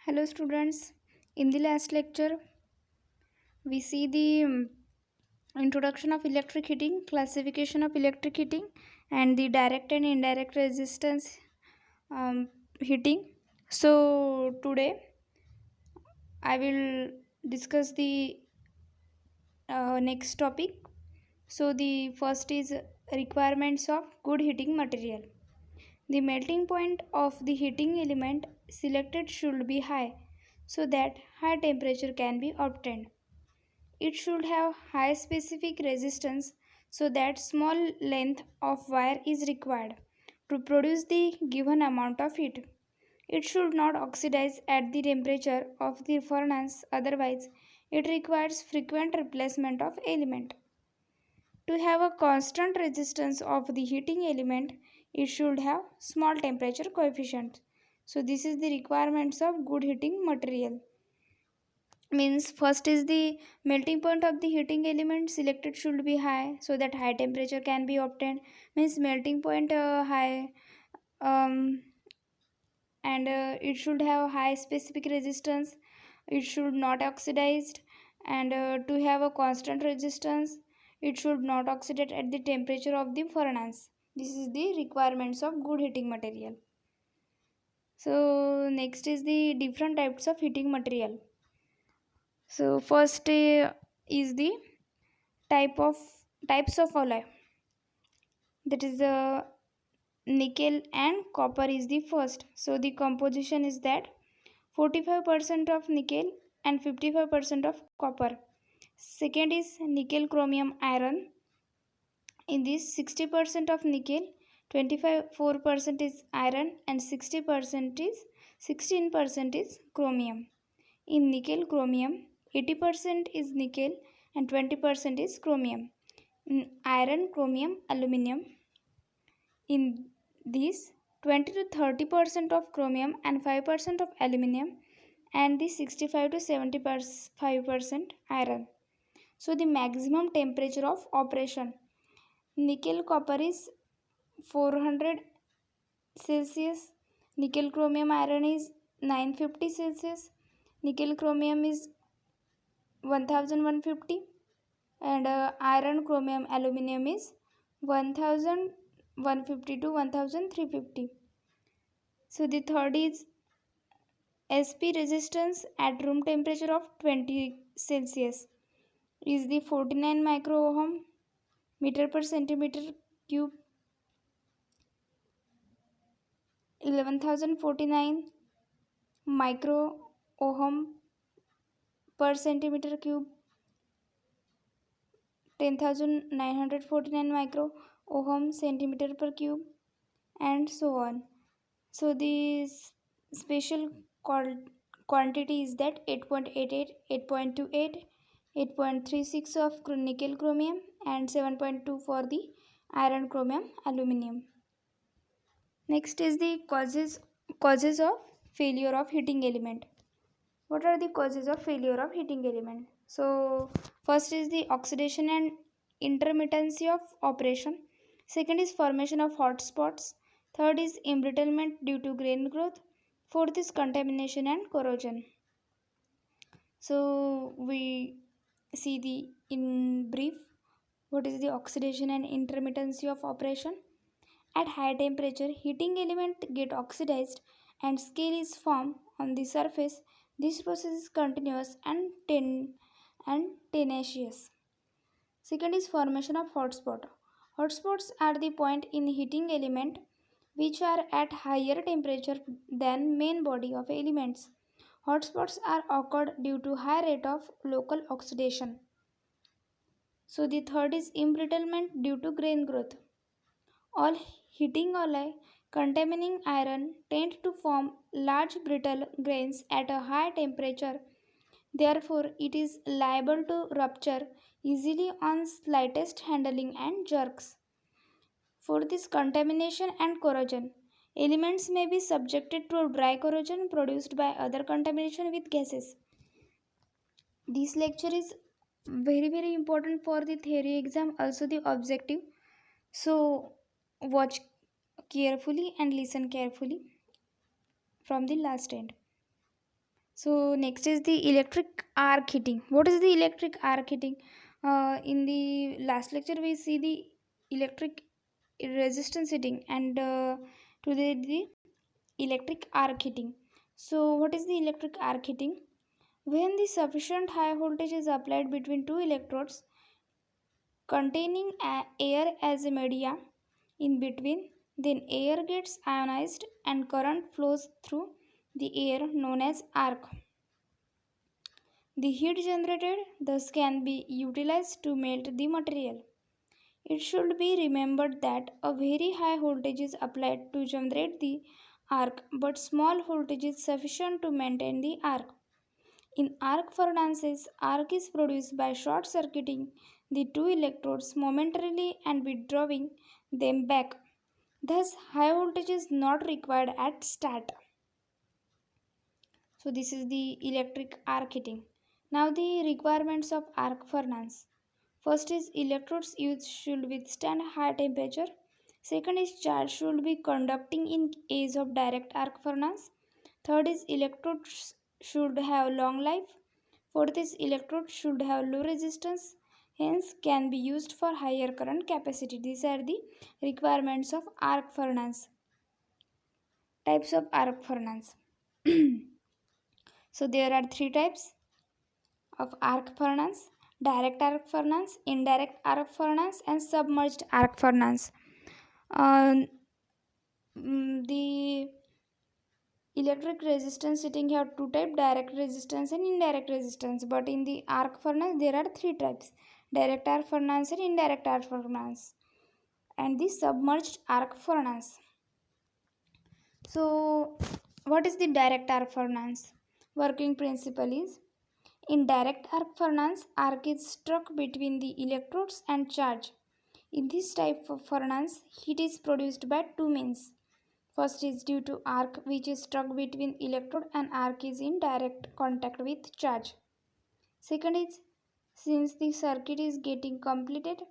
Hello students, in the last lecture we see the introduction of electric heating, classification of electric heating and the direct and indirect resistance heating. So today I will discuss the next topic. So the first is requirements of good heating material. The melting point of the heating element selected should be high so that high temperature can be obtained. It should have high specific resistance so that small length of wire is required to produce the given amount of heat. It should not oxidize at the temperature of the furnace, otherwise it requires frequent replacement of element. To have a constant resistance of the heating element, it should have small temperature coefficient. So this is the requirements of good heating material. Means first is the melting point of the heating element selected should be high so that high temperature can be obtained. Means melting point high, um, and it should have high specific resistance. It should not oxidized, and to have a constant resistance it should not oxidate at the temperature of the furnace. This is the requirements of good heating material. So next is the different types of heating material. So first is the type of types of alloy, that is nickel and copper is the first. So the composition is that 45% of nickel and 55% of copper. Second is nickel chromium iron. In this 60% of nickel, 25% is iron and 60% is 16% is chromium. In nickel chromium, 80% is nickel and 20% is chromium. In iron chromium aluminum, in this 20 to 30% of chromium and 5% of aluminum, and the 65 to 75% iron. So the maximum temperature of operation, nickel copper is 400 Celsius, nickel chromium iron is 950 Celsius, nickel chromium is 1150, and iron chromium aluminum is 1150 to 1350. So the third is SP resistance at room temperature of 20 Celsius is the 49 micro ohm meter per centimeter cube, 11,049 micro ohm per centimeter cube, 10,949 micro ohm centimeter per cube, and so on. So the special quantity is that 8.88, 8.28, 8.36 of nickel chromium and 7.2 for the iron chromium aluminum. Next is the causes of failure of heating element. What are the causes of failure of heating element? So first is the oxidation and intermittency of operation. Second is formation of hot spots. Third is embrittlement due to grain growth. Fourth is contamination and corrosion. So we see the in brief what is the oxidation and intermittency of operation. At high temperature, heating element get oxidized and scale is formed on the surface. This process is continuous and tenacious. Second is formation of hotspot. Hotspots are the point in heating element which are at higher temperature than main body of elements. Hotspots are occurred due to high rate of local oxidation. So the third is embrittlement due to grain growth. All heating alloy containing iron tend to form large brittle grains at a high temperature. Therefore, it is liable to rupture easily on slightest handling and jerks. For this contamination and corrosion, elements may be subjected to dry corrosion produced by other contamination with gases. This lecture is very important for the theory exam, also the objective. So watch carefully and listen carefully from the last end. So next is the electric arc heating. What is the electric arc heating? In the last lecture we see the electric resistance heating, and today the electric arc heating. So what is the electric arc heating? When the sufficient high voltage is applied between two electrodes containing air as a media in between, then air gets ionized and current flows through the air known as arc. The heat generated thus can be utilized to melt the material. It should be remembered that a very high voltage is applied to generate the arc, but small voltage is sufficient to maintain the arc. In arc furnaces, arc is produced by short circuiting the two electrodes momentarily and withdrawing them back. Thus, high voltage is not required at start. So, this is the electric arc heating. Now, the requirements of arc furnace. First is electrodes used should withstand high temperature. Second is charge should be conducting in case of direct arc furnace. Third is electrodes should have long life. Fourth is electrode should have low resistance, hence can be used for higher current capacity. These are the requirements of arc furnace. Types of arc furnace. So there are three types of arc furnace: direct arc furnace, indirect arc furnace, and submerged arc furnace. Uh, the electric resistance heating have two types: direct resistance and indirect resistance. But in the arc furnace, there are three types: direct arc furnace and indirect arc furnace, and the submerged arc furnace. So, what is the direct arc furnace? Working principle is: in direct arc furnace, arc is struck between the electrodes and charge. In this type of furnace, heat is produced by two means. First is due to arc which is struck between electrode and arc is in direct contact with charge. Second is since the circuit is getting completed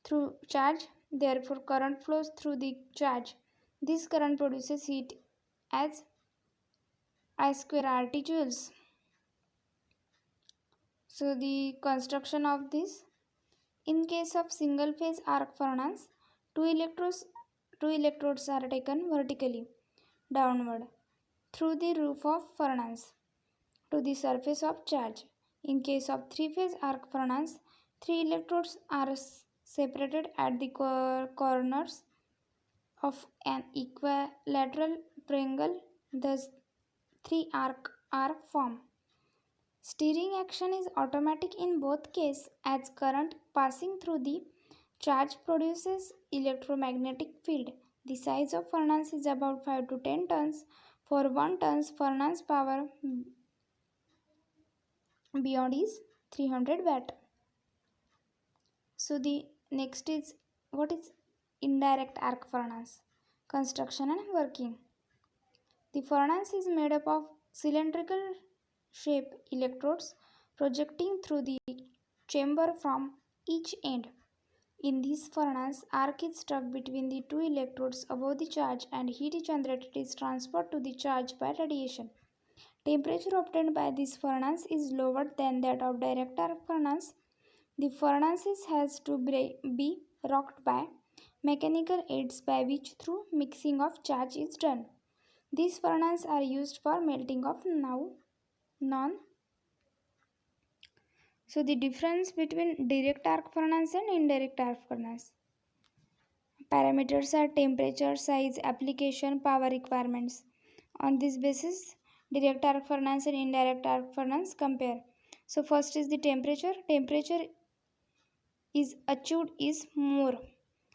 through charge, therefore current flows through the charge. This current produces heat as I square RT joules. So the construction of this: in case of single phase arc furnace, two electrodes two electrodes are taken vertically downward through the roof of furnace to the surface of charge. In case of three-phase arc furnace, three electrodes are separated at the corners of an equilateral triangle, thus three arcs are formed. Steering action is automatic in both cases as current passing through the charge produces electromagnetic field. The size of furnace is about 5 to 10 tons. For 1 ton's furnace power beyond is 300 watt. So the next is what is indirect arc furnace? Construction and working. The furnace is made up of cylindrical shape electrodes projecting through the chamber from each end. In this furnace, arc is struck between the two electrodes above the charge and heat generated is transferred to the charge by radiation. Temperature obtained by this furnace is lower than that of direct arc furnace. The furnace has to be rocked by mechanical aids by which through mixing of charge is done. These furnaces are used for melting of non. So the difference between direct arc furnace and indirect arc furnace. Parameters are temperature, size, application, power requirements. On this basis, direct arc furnace and indirect arc furnace compare. So first is the temperature. Temperature is achieved is more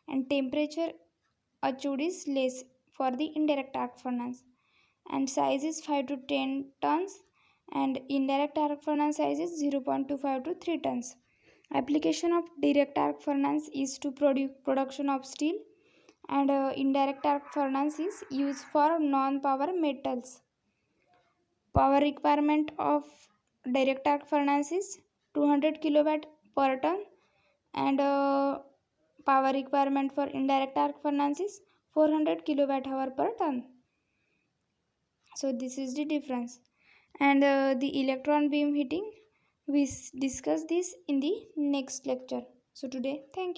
and temperature achieved is less for the indirect arc furnace, and size is 5 to 10 tons, and indirect arc furnace size is 0.25 to 3 tons. Application of direct arc furnace is to production of steel, and indirect arc furnace is used for non-power metals. Power requirement of direct arc furnace is 200 kilowatt per ton, and power requirement for indirect arc furnace is 400 kilowatt hour per ton. So this is the difference. and the electron beam heating. We discuss this in the next lecture. So today, thank you.